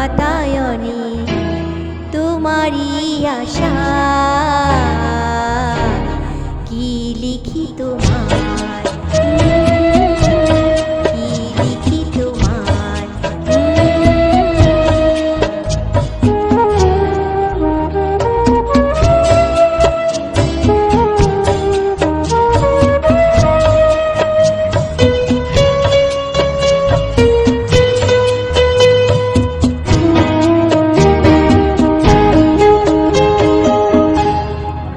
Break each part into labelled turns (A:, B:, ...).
A: বাতায়নে তোমারই আশা। কি লিখি তোমার, কি লিখি তোমার।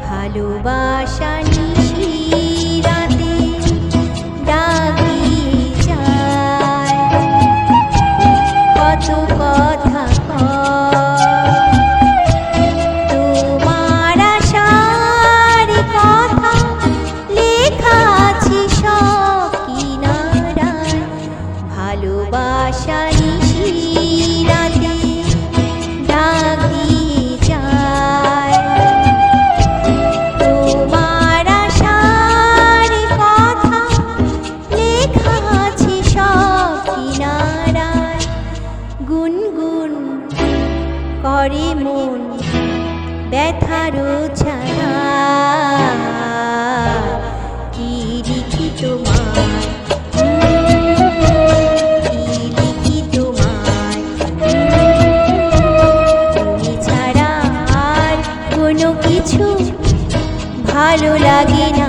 A: ভালোবাসা নিশিরাতে ডাকিয়ে যায়, কত কথা কয়। তোমার আশার কথা লেখা আছে সব কিনারায়। ভালোবাসা নিশিরাতে ডাকিয়ে যায়, তোমার আশার কথা লেখা আছে সব কিনারায়। গুনগুন করে মন ব্যথার ছায়া। কি লিখি তোমার, কি লিখি তোমার। তুমি ছাড়া আর কোনো কিছু ভালো লাগে না।